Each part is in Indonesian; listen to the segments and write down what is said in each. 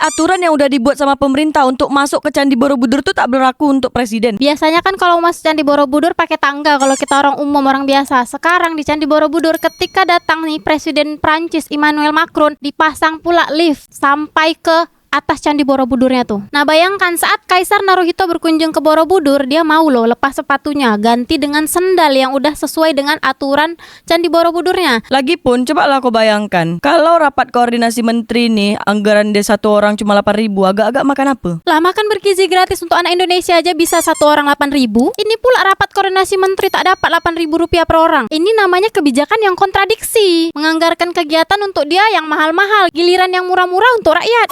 aturan yang udah dibuat sama pemerintah untuk masuk ke Candi Borobudur tuh tak berlaku untuk presiden. Biasanya kan kalau masuk Candi Borobudur pakai tangga kalau kita orang umum, orang biasa. Sekarang di Candi Borobudur ketika datang nih Presiden Prancis Emmanuel Macron, dipasang pula lift sampai ke atas Candi Borobudurnya tuh. Nah bayangkan saat Kaisar Naruhito berkunjung ke Borobudur, dia mau loh lepas sepatunya, ganti dengan sendal yang udah sesuai dengan aturan Candi Borobudurnya. Lagipun coba lah kau bayangkan, kalau rapat koordinasi menteri nih, anggaran dia satu orang cuma 8.000, agak-agak makan apa? Lah makan bergizi gratis untuk anak Indonesia aja bisa satu orang 8.000. Ini pula rapat koordinasi menteri tak dapat 8.000 rupiah per orang. Ini namanya kebijakan yang kontradiksi. Menganggarkan kegiatan untuk dia yang mahal-mahal, giliran yang murah-murah untuk rakyat.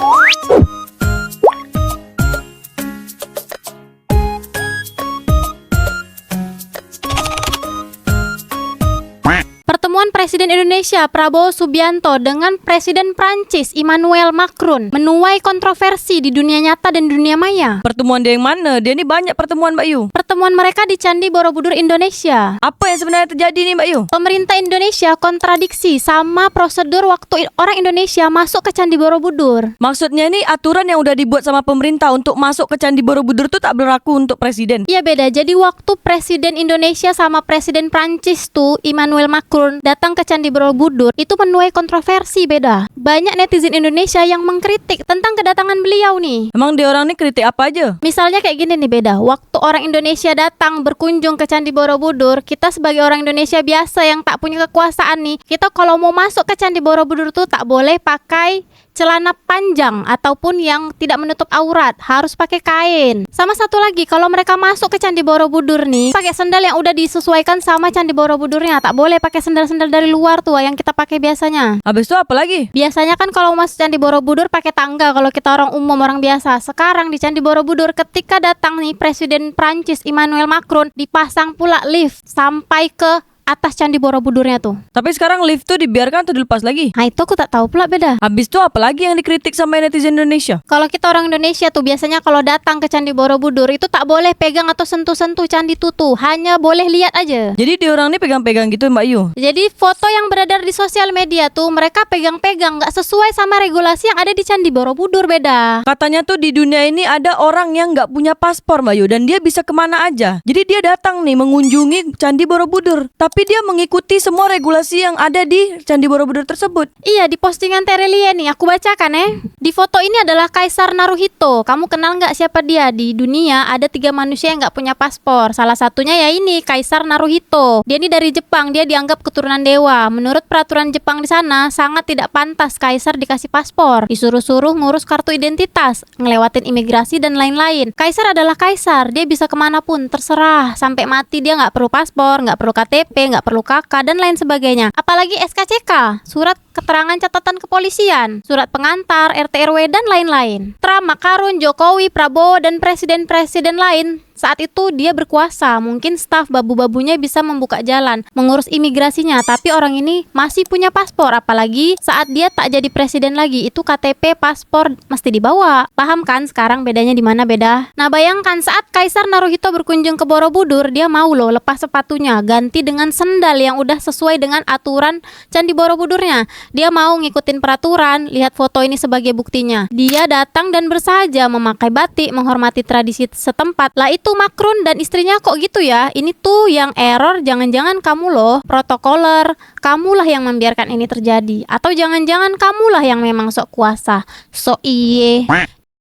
Pertemuan Presiden Indonesia Prabowo Subianto dengan Presiden Prancis Emmanuel Macron menuai kontroversi di dunia nyata dan dunia maya. Pertemuan dia yang mana? Dia ni banyak pertemuan Mbak Yu. Pertemuan mereka di Candi Borobudur Indonesia. Apa yang sebenarnya terjadi nih Mbak Yu? Pemerintah Indonesia kontradiksi sama prosedur waktu orang Indonesia masuk ke Candi Borobudur. Maksudnya nih aturan yang udah dibuat sama pemerintah untuk masuk ke Candi Borobudur tuh tak berlaku untuk presiden. Iya beda. Jadi waktu Presiden Indonesia sama Presiden Prancis tuh Emmanuel Macron datang ke Candi Borobudur, itu menuai kontroversi beda. Banyak netizen Indonesia yang mengkritik tentang kedatangan beliau nih. Emang dia orang nih kritik apa aja? Misalnya kayak gini nih beda. Waktu orang Indonesia datang berkunjung ke Candi Borobudur, kita sebagai orang Indonesia biasa yang tak punya kekuasaan nih, kita kalau mau masuk ke Candi Borobudur tuh tak boleh pakai celana panjang ataupun yang tidak menutup aurat, harus pakai kain. Sama satu lagi, kalau mereka masuk ke Candi Borobudur nih, pakai sendal yang udah disesuaikan sama Candi Borobudurnya. Tak boleh pakai sendal-sendal dari luar tuh yang kita pakai biasanya. Habis itu apa lagi? Biasanya kan kalau masuk Candi Borobudur pakai tangga kalau kita orang umum, orang biasa. Sekarang di Candi Borobudur ketika datang nih Presiden Prancis Emmanuel Macron, dipasang pula lift sampai ke atas Candi Borobudurnya tuh. Tapi sekarang lift tuh dibiarkan atau dilepas lagi? Nah itu aku tak tahu pula beda. Habis itu apa lagi yang dikritik sama netizen Indonesia? Kalau kita orang Indonesia tuh biasanya kalau datang ke Candi Borobudur itu tak boleh pegang atau sentuh-sentuh candi tuh, hanya boleh lihat aja. Jadi dia orang nih pegang-pegang gitu Mbak Yu? Jadi foto yang beredar di sosial media tuh mereka pegang-pegang, gak sesuai sama regulasi yang ada di Candi Borobudur beda. Katanya tuh di dunia ini ada orang yang gak punya paspor Mbak Yu, dan dia bisa kemana aja. Jadi dia datang nih mengunjungi Candi Borobudur, tapi dia mengikuti semua regulasi yang ada di Candi Borobudur tersebut. Iya, di postingan Terelie nih, aku bacakan Di foto ini adalah Kaisar Naruhito. Kamu kenal nggak siapa dia? Di dunia ada 3 manusia yang nggak punya paspor. Salah satunya ya ini, Kaisar Naruhito. Dia ini dari Jepang, dia dianggap keturunan dewa. Menurut peraturan Jepang di sana, sangat tidak pantas Kaisar dikasih paspor. Disuruh-suruh ngurus kartu identitas, ngelewatin imigrasi dan lain-lain. Kaisar adalah Kaisar, dia bisa kemanapun, terserah. Sampai mati dia nggak perlu paspor, nggak perlu KTP, nggak perlu KK dan lain sebagainya. Apalagi SKCK, surat keterangan catatan kepolisian, surat pengantar, RT RW dan lain-lain. Trump, Macron, Jokowi, Prabowo dan presiden-presiden lain saat itu dia berkuasa. Mungkin staf babu-babunya bisa membuka jalan, mengurus imigrasinya, tapi orang ini masih punya paspor. Apalagi saat dia tak jadi presiden lagi, itu KTP, paspor mesti dibawa. Paham kan sekarang bedanya di mana beda? Nah bayangkan saat Kaisar Naruhito berkunjung ke Borobudur, dia mau loh lepas sepatunya, ganti dengan sendal yang udah sesuai dengan aturan Candi Borobudurnya. Dia mau ngikutin peraturan. Lihat foto ini sebagai buktinya. Dia datang dan bersahaja memakai batik, menghormati tradisi setempat. Lah itu Macron dan istrinya kok gitu ya? Ini tuh yang error, jangan-jangan kamu loh protokoler, kamulah yang membiarkan ini terjadi. Atau jangan-jangan kamulah yang memang sok kuasa, sok iye.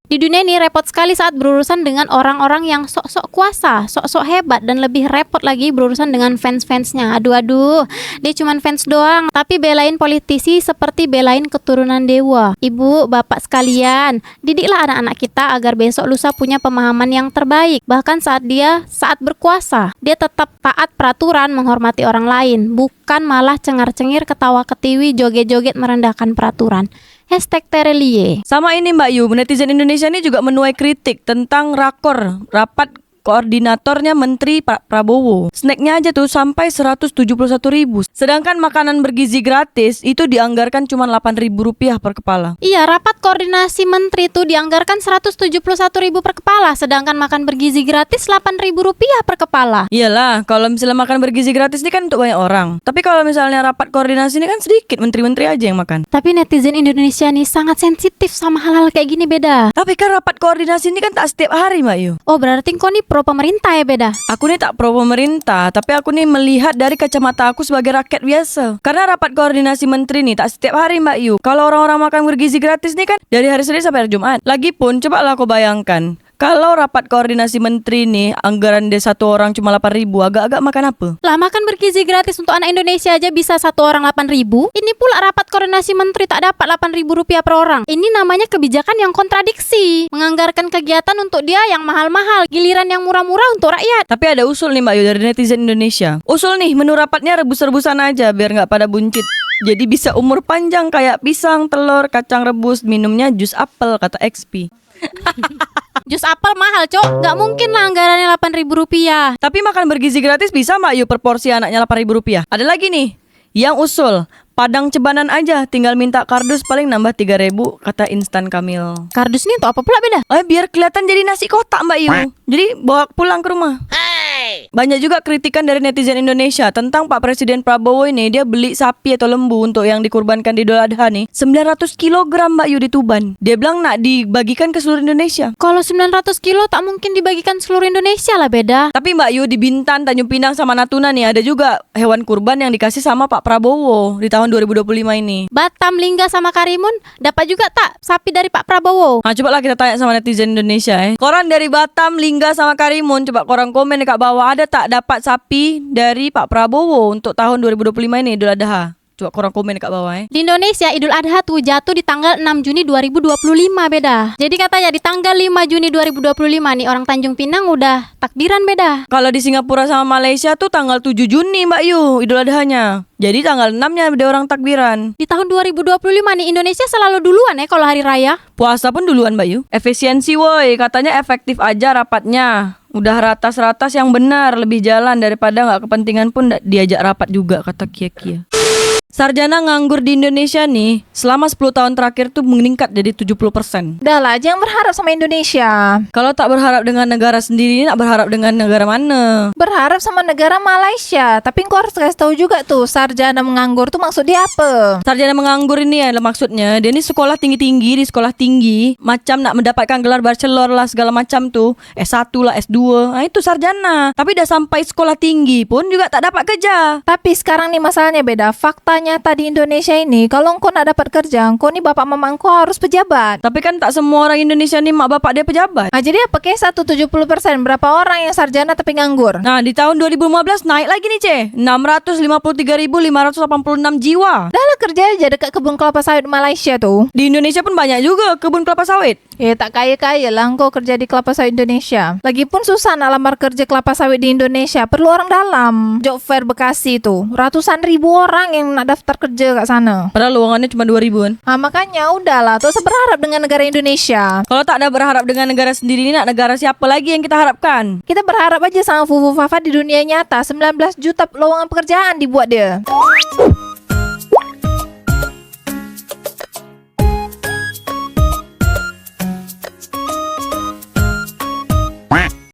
Di dunia ini repot sekali saat berurusan dengan orang-orang yang sok-sok kuasa, sok-sok hebat, dan lebih repot lagi berurusan dengan fans-fansnya. Aduh, dia cuman fans doang, tapi belain politisi seperti belain keturunan dewa. Ibu, bapak sekalian, didiklah anak-anak kita agar besok lusa punya pemahaman yang terbaik. Bahkan saat berkuasa, dia tetap taat peraturan, menghormati orang lain, bukan malah cengar-cengir, ketawa ketiwi, joget-joget merendahkan peraturan. #Terelie. Sama ini Mbak Yu, netizen Indonesia ini juga menuai kritik tentang rapat koordinatornya Menteri Pak Prabowo. Snacknya aja tuh sampai 171.000. Sedangkan makanan bergizi gratis itu dianggarkan cuma Rp8.000 per kepala. Iya, rapat koordinasi menteri itu dianggarkan 171.000 per kepala, sedangkan makan bergizi gratis Rp8.000 per kepala. Iyalah, kalau misalnya makan bergizi gratis ini kan untuk banyak orang. Tapi kalau misalnya rapat koordinasi ini kan sedikit, menteri-menteri aja yang makan. Tapi netizen Indonesia nih sangat sensitif sama hal-hal kayak gini, Beda. Tapi kan rapat koordinasi ini kan tak setiap hari, Mbak Yu. Oh, berarti kau nih pro pemerintah ya, Beda? Aku nih tak pro pemerintah, tapi aku nih melihat dari kacamata aku sebagai rakyat biasa. Karena rapat koordinasi menteri nih tak setiap hari, Mbak Yu. Kalau orang-orang makan bergizi gratis nih kan dari hari Senin sampai hari Jumat. Lagipun coba lah aku bayangkan, kalau rapat koordinasi menteri nih anggaran dia satu orang cuma 8.000, agak-agak makan apa? Lah, makan bergizi gratis untuk anak Indonesia aja bisa satu orang 8.000. Ini pula rapat koordinasi menteri tak dapat Rp8.000 per orang. Ini namanya kebijakan yang kontradiksi. Menganggarkan kegiatan untuk dia yang mahal-mahal, giliran yang murah-murah untuk rakyat. Tapi ada usul nih, Mbak Yu, dari netizen Indonesia. Usul nih, menu rapatnya rebus-rebusan aja biar nggak pada buncit. Jadi bisa umur panjang kayak pisang, telur, kacang rebus, minumnya jus apel, kata XP. Jus apel mahal, Cok. Nggak mungkin lah anggarannya Rp8.000. Tapi makan bergizi gratis bisa, Mbak Yu, per porsi anaknya Rp8.000. Ada lagi nih yang usul Padang cebanan aja, tinggal minta kardus paling nambah 3.000, kata Instan Kamil. Kardus ini untuk apa pula, Beda? Biar kelihatan jadi nasi kotak, Mbak Yu. Jadi bawa pulang ke rumah. Banyak juga kritikan dari netizen Indonesia tentang Pak Presiden Prabowo ini. Dia beli sapi atau lembu untuk yang dikurbankan di Idul Adha nih 900 kg, Mbak Yu, di Tuban. Dia bilang nak dibagikan ke seluruh Indonesia. Kalau 900 kilo tak mungkin dibagikan seluruh Indonesia lah, Beda. Tapi Mbak Yu, di Bintan, Tanjung Pinang sama Natuna nih ada juga hewan kurban yang dikasih sama Pak Prabowo di tahun 2025 ini. Batam, Lingga sama Karimun dapat juga tak sapi dari Pak Prabowo? Nah, coba lah kita tanya sama netizen Indonesia. Koran dari Batam, Lingga sama Karimun, coba korang komen dekat bawah, ada tak dapat sapi dari Pak Prabowo untuk tahun 2025 ini Idul Adha? Coba korang komen dekat bawah. Di Indonesia Idul Adha tuh jatuh di tanggal 6 Juni 2025, Beda. Jadi katanya di tanggal 5 Juni 2025 nih orang Tanjung Pinang udah takbiran, Beda. Kalau di Singapura sama Malaysia tuh tanggal 7 Juni, Mbak Yu, Idul Adhanya. Jadi tanggal 6-nya ada orang takbiran. Di tahun 2025 nih Indonesia selalu duluan ya kalau hari raya. Puasa pun duluan, Mbak Yu. Efisiensi woi, katanya efektif aja rapatnya. Udah ratas-ratas yang benar, lebih jalan daripada nggak kepentingan pun diajak rapat juga, kata Kia-Kia. Sarjana nganggur di Indonesia nih selama 10 tahun terakhir tuh meningkat jadi 70%. Udah lah, jangan berharap sama Indonesia. Kalau tak berharap dengan negara sendiri, nak berharap dengan negara mana? Berharap sama negara Malaysia. Tapi kau harus kasih tahu juga tuh, sarjana menganggur tuh maksud dia apa? Sarjana menganggur ini adalah maksudnya dia ini sekolah tinggi-tinggi, di sekolah tinggi, macam nak mendapatkan gelar bachelor lah segala macam tuh, S1 lah, S2. Nah itu sarjana. Tapi dah sampai sekolah tinggi pun juga tak dapat kerja. Tapi sekarang nih masalahnya beda. Faktanya tadi Indonesia ini, kalau engkau nak dapat kerja, engkau nih bapak mama engkau harus pejabat. Tapi kan tak semua orang Indonesia nih mak bapak dia pejabat. Nah jadi apa kayak 70%? Berapa orang yang sarjana tapi nganggur? Nah di tahun 2015 naik lagi nih, 653.586 jiwa. Dah lah kerja aja dekat kebun kelapa sawit Malaysia tuh. Di Indonesia pun banyak juga kebun kelapa sawit. Tak kaya-kaya lah engkau kerja di kelapa sawit Indonesia. Lagipun susah nak lamar kerja kelapa sawit di Indonesia. Perlu orang dalam. Job fair Bekasi tuh ratusan ribu orang yang nak daftar kerja kat sana. Padahal lowongannya cuma 2.000-an. Makanya udahlah, tak usah berharap dengan negara Indonesia. Kalau tak ada berharap dengan negara sendiri, nak negara siapa lagi yang kita harapkan? Kita berharap aja sama Fufu Fafa di dunia nyata. 19 juta lowongan pekerjaan dibuat dia.